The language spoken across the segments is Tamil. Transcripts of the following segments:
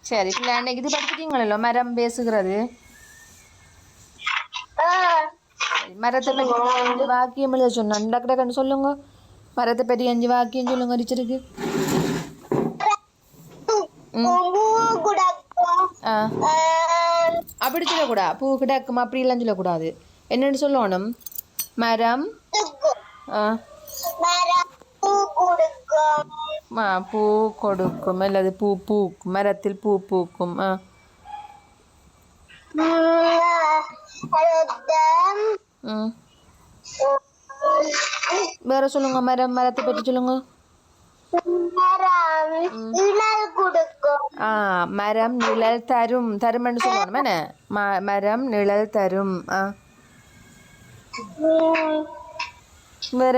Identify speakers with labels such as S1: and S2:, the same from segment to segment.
S1: சரி அன்னைக்கு இது படிச்சிட்டீங்களோ மரம் பேசுகிறது மரத்தை பற்றி 5 வாக்கியம் எழுத சொன்னேன் டக்கு சொல்லுங்க மரத்தை பற்றி 5 வாக்கியம் சொல்லுங்க அடிச்சிருக்கு அப்படி சொல்லக்கூடாது பூ கிடக்கும் அப்படிலாம் சொல்லக்கூடாது என்னன்னு சொல்லணும் மரம் பூ கொடுக்கும் அல்லது பூ பூக்கும் மரத்தில் பூ பூக்கும் வேற சொல்லுங்க மரத்தை பற்றி சொல்லுங்க மரம் நிழல் தரும் தரும்னு சொல்லணும் என்ன மரம் நிழல் தரும் வேற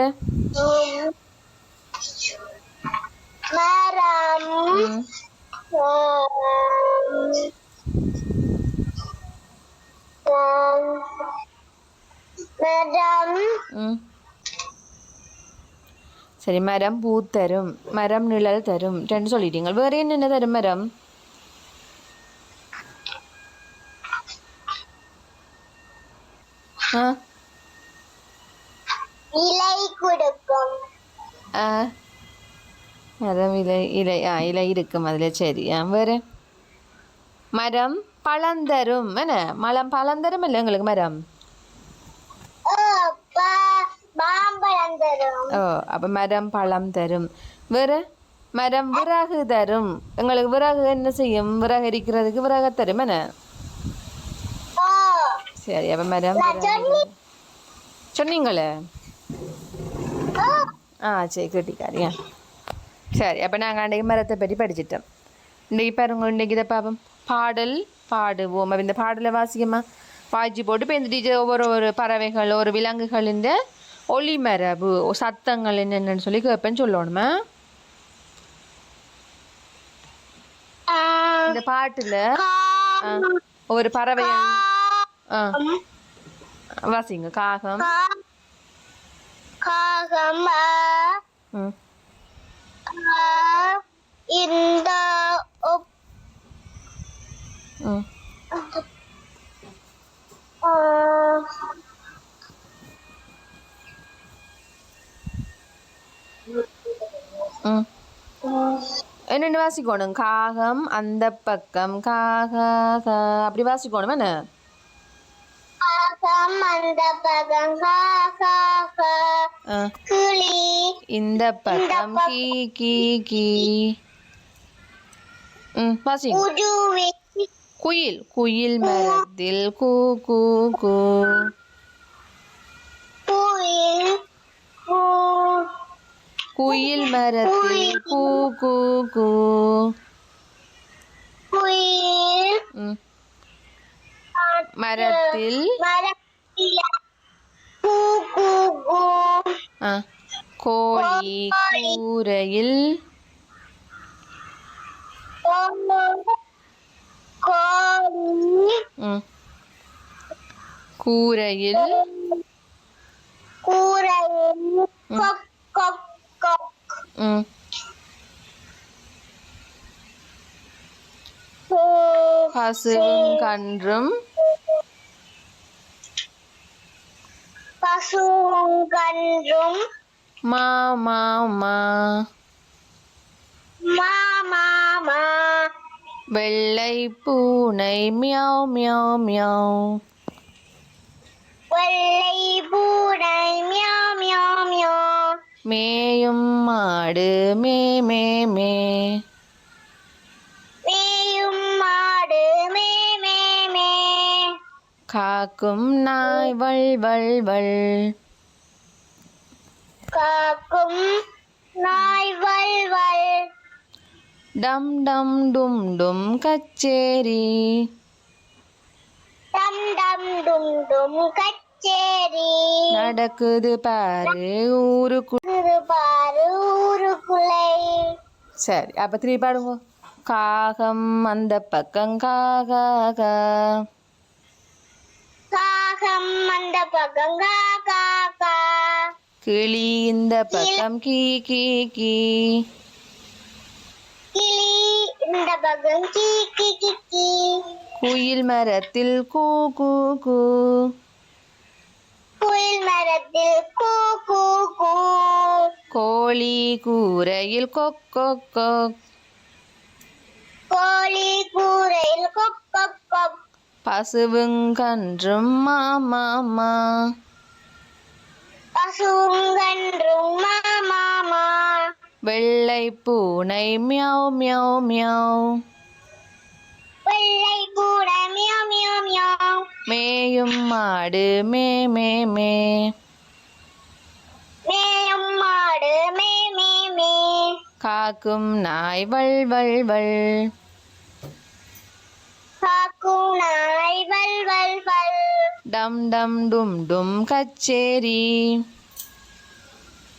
S1: சரி மரம் பூ தரும் மரம் நிழல் தரும் 2 சொல்லிட்டீங்க வேற என்ன தரும் மரம்
S2: இலை கொடுக்கும்
S1: மரம் இலை இருக்கும் அதுல சரி வேற மரம் பழம் தரும் என்ன பழம் தரும் இல்லை எங்களுக்கு மரம் அப்ப மரம் பழம் தரும் வேற மரம் விறகு தரும் எங்களுக்கு விறகு என்ன செய்யும் விறகு எரிக்கிறதுக்கு விறகு தரும் என்ன சரி அப்ப மரம் சொன்னீங்களே சரி கேட்டிக்காரியா சரி அப்போ நாங்கள் அன்றைக்கு மரத்தை பற்றி படிச்சிட்டோம் இன்றைக்கு பாருங்க இன்றைக்கு இதை பார்ப்போம் பாடல் பாடுவோம் இந்த பாடலை வாசிக்கமா வாய்ச்சி போட்டு இப்போ இந்த டீச்சர் ஒவ்வொரு பறவைகள் ஒரு விலங்குகளின் ஒளிமரபு சத்தங்கள் என்னென்னு சொல்லி கேட்பேன்னு சொல்லணுமா இந்த பாட்டுல ஒரு பறவை வாசிங்க காகம்
S2: காகம் இந்த
S1: என்னென்னு வாசிக்கணும் காகம் அந்த பக்கம் அப்படி வாசிக்கணும் என்ன
S2: அந்த பக்கம் கிளி
S1: இந்த பக்கம் கீ கீ கீ வாசிங்க குயில் குயில் மரத்தில் கூ கூ கூ குயில் மரத்தில் கூ கூ கூ மரத்தில் கோழி கூரையில் கூரையில் பசுவும் கன்றும் மா மா மா வெள்ளை பூனை மியாவ் மியாவ் மியாவ் மேயும் மாடு மே மே மே காக்கும் நாய் வள் வள் வள் டம் டம் டும் டும் கச்சேரி நடக்குது பாரு சரி அப்ப 3 பாடுங்க காகம் அந்த பக்கம்
S2: காகம் அந்த பக்கம்
S1: கிளி இந்த பக்கம் கீ கீ கீ
S2: கிளி இந்த பகம் கீ கீ கீ கீ.
S1: குயில் மரத்தில் கூ கூ கூ.
S2: குயில் மரத்தில் கூ கூ கூ.
S1: கோழி கூரையில் கொக் கொக் கொக்.
S2: கோழி கூரையில் கொக் கொக் கொக்.
S1: பசுவும் கன்றும் மா மா மா.
S2: பசுவும் கன்றும் மா மா மா.
S1: வெள்ளை பூனை மியாவ் மியாவ் மியாவ்.
S2: வெள்ளை பூனை மியாவ் மியாவ் மியாவ்.
S1: மேயும் மாடு மே மே மே.
S2: மேயும் மாடு மே மே மே.
S1: காக்கும் நாய் வள் வள் வள்.
S2: காக்கும் நாய் வல் வல் வல்.
S1: டம் டம் டும் டும் கச்சேரி.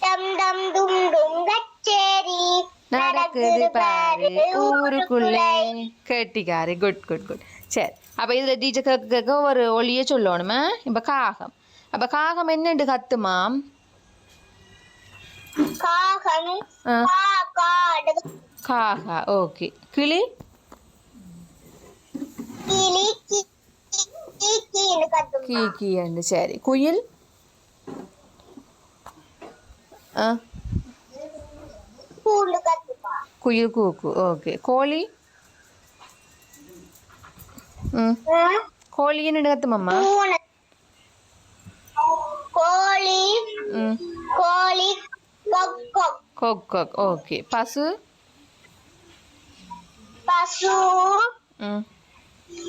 S2: டம் டம் டும் டும் கச்சேரி.
S1: நடக்குது பாரு ஊருக்குள்ளே. கெட்டிக்காரி, குட் குட் குட். சரி, அப்போ இதில் டீச்சர் கேட்க கேட்க ஒரு ஒளியை சொல்லணுமா? இப்போ காகம். அப்போ காகம் என்னண்டு கத்துமாம்?
S2: காகம்
S1: ஆ,
S2: கா காடு.
S1: காகா. ஓகே. கிளி
S2: கிளி கீ கீ கீ கீன்னு கத்துமா.
S1: கீ கீண்டு. சரி, குயில் ஆ,
S2: கூண்டு கத்துமா.
S1: குயில் கூக்கு. ஓகே. கோழி ம், கோழி என்னண்டு கத்துமாம்மா?
S2: பூனை. கோழி
S1: ம்,
S2: கோழி கொக் கொக்.
S1: கொக் கொக். ஓகே. பசு
S2: பசு
S1: ம்,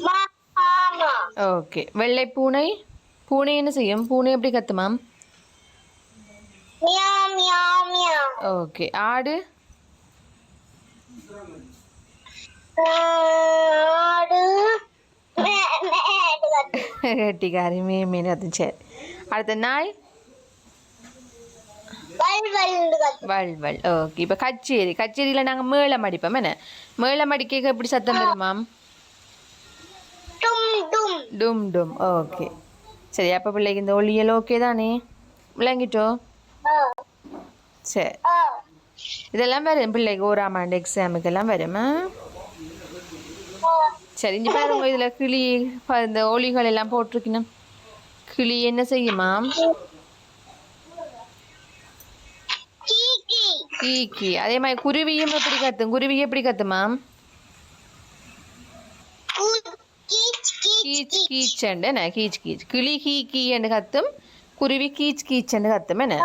S2: மாமா.
S1: ஓகே. வெள்ளை பூனை. பூனை என்ன செய்யும்? பூனை எப்படி கத்துமாம்?
S2: மியாவ் மியாவ் மியாவ்.
S1: ஓகே. ஆடு
S2: ஆடு மே மேன்னு கத்துமா.
S1: கெட்டிக்காரி மே மீன் கத்து. சரி, அடுத்த நாய்
S2: வல் வல்னு கத்துமா.
S1: வள் வள். ஓகே. இப்போ கச்சேரி. கச்சேரியில் நாங்கள் மேளம் அடிப்போம் என்ன? மேளம் அடிக்க எப்படி சத்தம் வருமாம்?
S2: டும் டும்.
S1: டும் டும். ஓகே. சரி, அப்போ பிள்ளைக்கு இந்த ஒளியல் ஓகே தானே? விளங்கிட்டோ?
S2: ஆ
S1: சரி,
S2: ஆ.
S1: இதெல்லாம் வரும் பிள்ளைக்கு 1ஆம் ஆண்டு எக்ஸாமுக்கெல்லாம் வருமா? சரி, இங்கே பாருங்க, இதில் கிளி இந்த ஒளிகள் எல்லாம் போட்டிருக்கணும். கிளி என்ன செய்யுமாம்?
S2: கீ கீ.
S1: கீ கீ. அதே மாதிரி குருவியும் எப்படி கத்தும்? குருவி எப்படி கத்துமாம்?
S2: கீச் கீச்
S1: கீச் கீச்சண்டு என்ன? கீச் கீச். கிளி கீ கீன்னு கத்தும், குருவி கீச் கீச்சண்டு கத்தும் என்ன?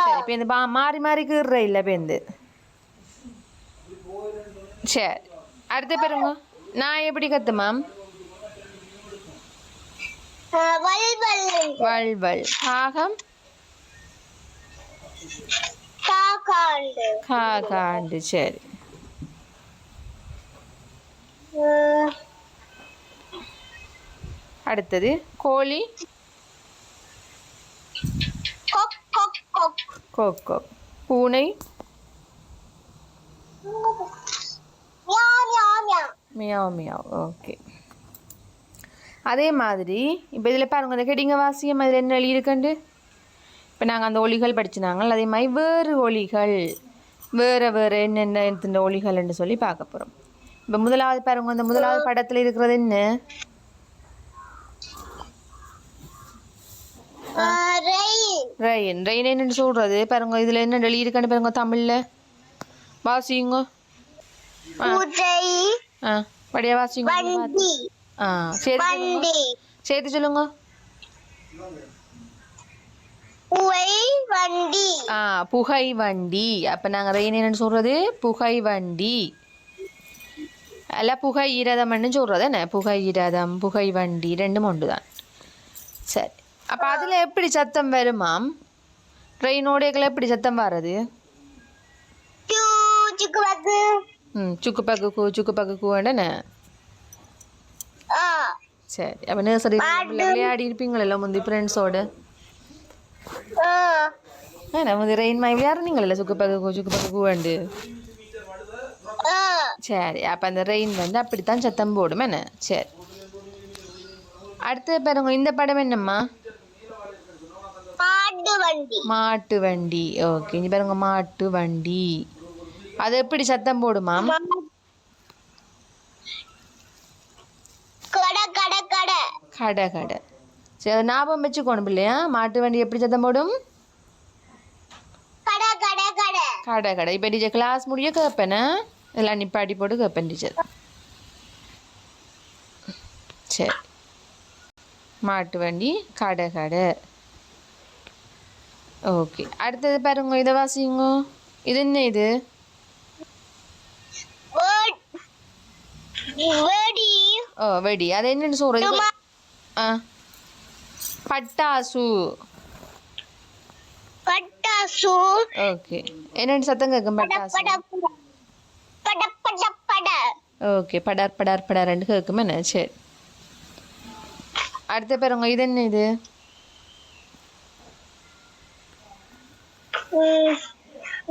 S1: சரி, இப்போ இந்த மாறி மாறி கீறுற இல்லை பேருந்து. சரி, அடுத்த பாருங்க, நான் எப்படி கத்துமாம்?
S2: வல் வல்.
S1: வள் வள். காகம்
S2: காக்காண்டு.
S1: காகாண்டு. சரி, அடுத்தது கோழி
S2: கொக் கொக் கொக்.
S1: கொக் கொக். பூனை
S2: மியாவ் மியாவ் மியாவ்.
S1: மியாவ் மியாவ். ஓகே. அதே மாதிரி இப்போ இதில் பாருங்க, இந்த கெடிங்க வாசியம் அதில் என்ன எழுதியிருக்கண்டு? இப்போ நாங்கள் அந்த ஒலிகள் படிச்சுனாங்க. அதே மாதிரி வேறு ஒலிகள், வேறு வேறு என்னென்ன இந்த ஒலிகள்னு சொல்லி பார்க்க போகிறோம். இப்போ முதலாவது பாருங்க, இந்த முதலாவது படத்தில் இருக்கிறது என்ன?
S2: ரெயின்.
S1: ரெயின். ரெயின் என்னன்னு சொல்கிறது பாருங்க, இதில் என்ன எழுதியிருக்கான்னு பாருங்க தமிழில். வாசிங்க.
S2: குதிரை.
S1: ஆ, படியா வாசிங்க.
S2: வண்டி.
S1: ஆ, சரி
S2: வண்டி.
S1: சேர்த்து சொல்லுங்க.
S2: புகை வண்டி.
S1: ஆ, புகை வண்டி. அப்போ நாங்கள் ரெயின் என்னன்னு சொல்கிறது? புகை வண்டி. அல்ல புகை ஈரதம்னு சொல்கிறது என்ன? புகை ஈரதம், புகை வண்டி ரெண்டும் ஒன்று தான். சரி, அப்போ அதில் எப்படி சத்தம் வருமாம்? ரெயினோடையெல்லாம் எப்படி சத்தம் வர்றது?
S2: சூ சுக்கு பக்கு.
S1: சுக்கு பக்கு கூ, சுக்கு பக்கு கூண்டன.
S2: ஆ.
S1: சரி, அப்போ நர்சரி விளையாடி இருப்பீங்களா முந்தி ஃப்ரெண்ட்ஸோடு?
S2: ஆ.
S1: முந்தி ரெயின் மாதிரி விளையாடுறீங்களா? சுக்கு பக்கு கூ, சுக்கு பக்கு கூண்டு.
S2: ஆ.
S1: சரி, அப்போ அந்த ரெயின் வந்து அப்படித்தான் சத்தம் போடும் என்ன? சரி, அடுத்து பாருங்க, இந்த படம் என்னம்மா?
S2: மாட்டு வண்டி.
S1: மாட்டு வண்டி. ஓகே, இங்க பாருங்க, மாட்டு வண்டி. அது எப்படி சத்தம் போடுமா?
S2: மாட்டு
S1: கடை கடை சரி அதை ஞாபகம் வச்சுக்கணும் இல்லையா மாட்டு வண்டி எப்படி சத்தம் போடும்
S2: கடை கடை கடை
S1: கடை கடை இப்போ டீச்சர் கிளாஸ் முடிய கேட்பேனே எல்லாம் நிப்பாட்டி போட்டு கேட்பேன் டீச்சர் சரி மாட்டு வண்டி கடை கடை ஓகே அடுத்தது பாருங்க இதை வாசிங்க இது என்ன இது
S2: வெடி
S1: ஓ வெடி அது என்னன்னு சொல்றது ஆ பட்டாசு
S2: பட்டாசு
S1: ஓகே என்னன்னு சத்தம் கேட்கும் பட்டாசு
S2: பட பட பட பட
S1: ஓகே படார் படார் படார்ன்னு கேட்கும் என்ன சரி அடுத்த பாருங்க இது என்ன இது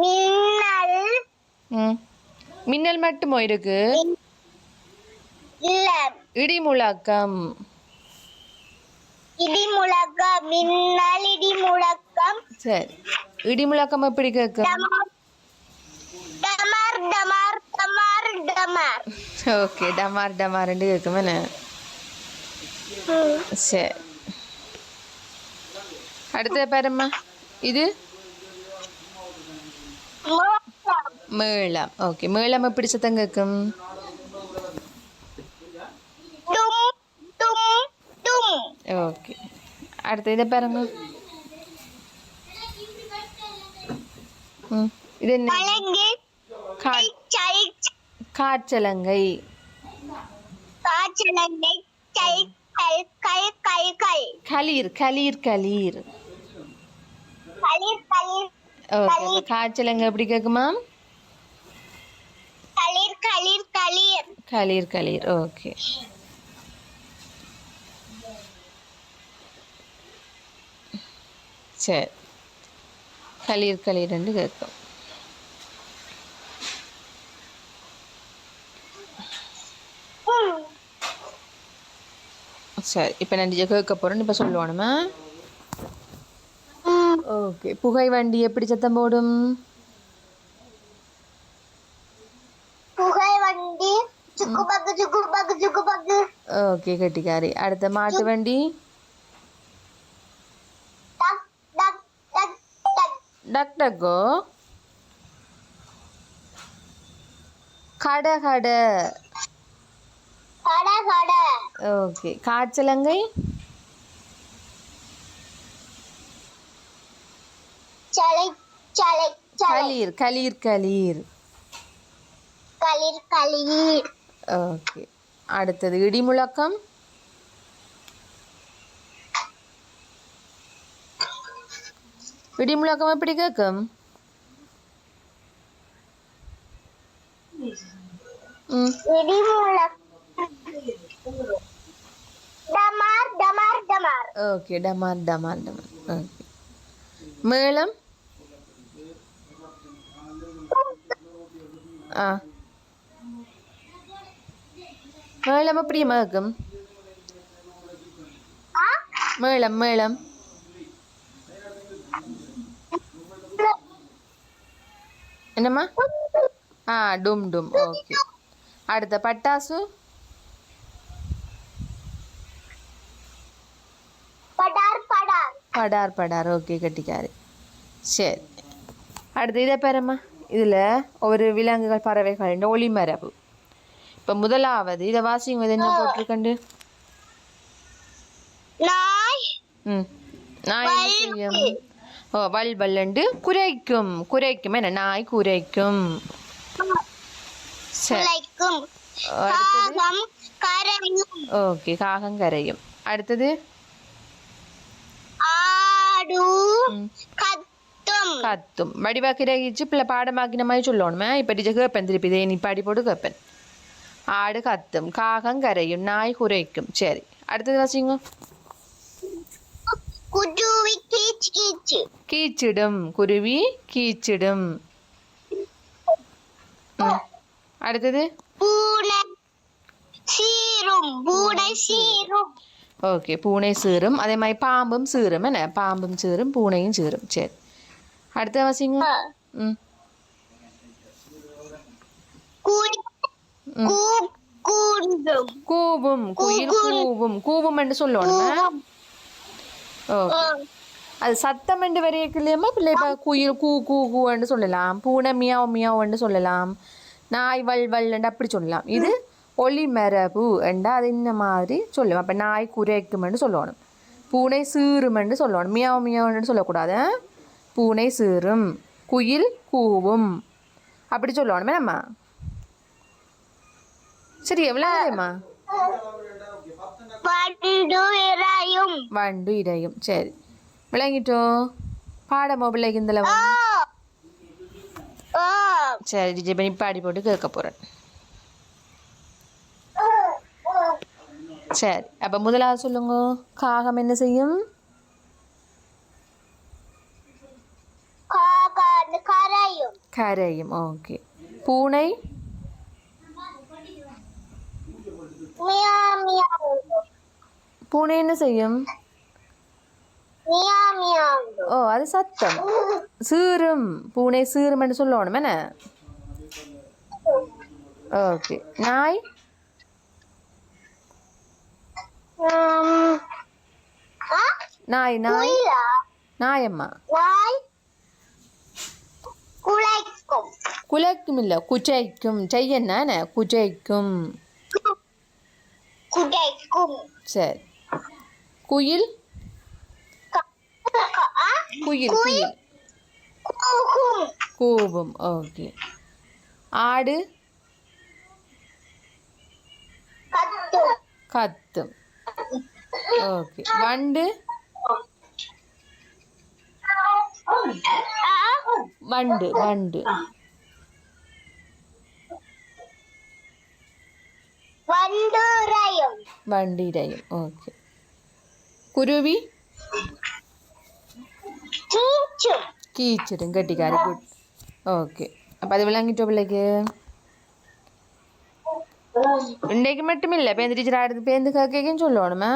S2: மின்னல்
S1: மின்னல் மட்டுமோ இருக்கு
S2: இல்ல
S1: இடி முழக்கம்
S2: இடி முழக்கம் மின்னல் இடி முழக்கம்
S1: சரி இடி முழக்கம் எப்படி கேட்கும்
S2: டமார் டமார் டமார் டமார்
S1: ஓகே டமார் டமார்ன்னு கேட்கும் என்ன சரி அடுத்த பாரும்மா இது மேளம் ஓகே மேளம் எப்படி சத்தம் கேட்கும்
S2: டும் டும் டும்
S1: ஓகே அடுத்த இதை பாருங்க இது என்ன
S2: கலங்கி
S1: கா-
S2: சை
S1: காற்றலங்கை
S2: காற்றலங்கை சை கை கை கை கை
S1: களீர் களீர் களீர்
S2: களிர் களிர்
S1: ஓகே அப்போ காற்றலங்கை எப்படி கேட்குமா
S2: களிர் களிர் களிர்
S1: களீர் களீர் ஓகே சரி களீர் களீர்ன்னு கேட்கும் சரி இப்போ நான் கேட்க போகிறேன்னு இப்போ சொல்லுவானுமா ஓகே புகை வண்டி எப்படி சத்தம் போடும்
S2: புகை வண்டி சுக்கு பக்கு சுக்கு பக்கு சுக்கு பக்கு
S1: ஓகே கட்டிக்காரி அடுத்த மாட்டு வண்டி
S2: டக் டக் டக் டக்
S1: டக் டக்கோ கடை கடை
S2: கட கட
S1: ஓகே காற்றலங்கை
S2: சலை சலை சலை
S1: களீர் களீர் களீர்
S2: களிர் களிர்
S1: ஓகே அடுத்தது இடி முழக்கம் இடி முழக்கம் எப்படி கேட்கும்
S2: இடிமுழக்கம் டமார் டமார் டமார்
S1: ஓகே டமார் டமார் டமார் ஓகே மேளம் ஆ மேளம் எப்படி கேட்கும் மேளம் மேளம் என்னம்மா ஆ டும் டும் ஓகே அடுத்த பட்டாசு
S2: படார் படார்
S1: படார் படார் ஓகே கட்டிக்காரு சரி அடுத்து இதை பேரம்மா இதில் ஒரு விலங்குகள் பறவைகள் ஒளி மரபு இப்போ முதலாவது இதை வாசிங்க என்ன போட்டிருக்கண்டு
S2: நாய்
S1: நாய் என்ன செய்யும் ஓ வல் வல்லண்டு குரைக்கும் குரைக்கும் என்ன நாய் குரைக்கும் சரி
S2: குலைக்கும்
S1: அடுத்தது
S2: காகம் கரையும்
S1: ஓகே காகம் கரையும் அடுத்தது
S2: ஆடு கத்தும்
S1: கத்தும் வடிவா கிரகிச்சு பிள்ளை பாடமாக்கின மாதிரி சொல்லணுமே இப்போ டீச்சர் கேட்பேன் திருப்பி இதை நீ பாடி போட்டு கேட்பேன் ஆடு கத்தும் காகம் கரையும் நாய் குரைக்கும் சரி அடுத்தது வாசிங்க
S2: குருவி கீச் கீச்சு
S1: கீச்சிடும் குருவி கீச்சிடும் அடுத்தது
S2: பூனை சீரும் பூனை சீரும்
S1: ஓகே பூனை சீரும் அதே மாதிரி பாம்பும் சீரும் என்ன பாம்பும் சீரும் பூனையும் சீரும் சரி அடுத்த வாசிங்க
S2: கூண்டு கூவும்
S1: கூவும் குயில் கூவும் கூவும் என்று சொல்லணும் ஓ அது சத்தம் என்று வரையக்கு இல்லையம்மா பிள்ளை இப்போ குயில் கூ கூ கூன்னு சொல்லலாம் பூனை மியாவ் மியாவ்ன்னு சொல்லலாம் நாய் வல் வல்ன்னு அப்படி சொல்லலாம் இது ஒளி மரபு என்றா அது இந்த மாதிரி சொல்லுவோம் அப்போ நாய் குரைக்குமென்று சொல்லணும் பூனை சீருமென்று சொல்லணும் மியாவ் மியாவ்ன்னு சொல்லக்கூடாது பூனை சீரும் குயில் கூவும் அப்படி சொல்லணுமே நம்ம சரி எவ்வளோ இல்லையம்மா
S2: வண்டு இரையும்
S1: வண்டு இடையும் சரி விளங்கிட்டோ பாடமோ பிள்ளைக்கு இந்த சரி டிஜே பண்ணி பாடி போட்டு கேட்க போகிறேன் சரி அப்போ முதலாவது சொல்லுங்க காகம் என்ன செய்யும்
S2: கரையும்
S1: கரையும் ஓகே பூனை
S2: மியாவ் மியாவ்
S1: பூனை என்ன செய்யும்
S2: மியாவ் மியாவ்
S1: ஓ அது சத்தம் சீரும் பூனை சீரும்னு சொல்லணும் என்ன ஓகே நாய் நாய் நாய்
S2: குயிலா
S1: நாயம்மா
S2: நாய் குலைக்கும்
S1: குலைக்கும் இல்லை குச்சைக்கும் செய்யண்ணா குச்சைக்கும்
S2: குடைக்கும்
S1: சரி குயில் குயில் குயில்
S2: கூவும்
S1: கூவும் ஓகே ஆடு
S2: கத்தும்
S1: கத்தும் ஓகே வண்டு வண்டு வண்டு
S2: வண்டுரையும்
S1: வண்டிடையும் ஓகே குருவி
S2: கீச்சும்
S1: கீச்சிடும் கட்டிக்காரி குட் ஓகே அப்போ அது விளங்கிட்டோ பிள்ளைக்கு இன்றைக்கு மட்டும் இல்லை பேருந்து டீச்சர் ஆடுறது பேருந்து கேட்கன்னு சொல்லணுமா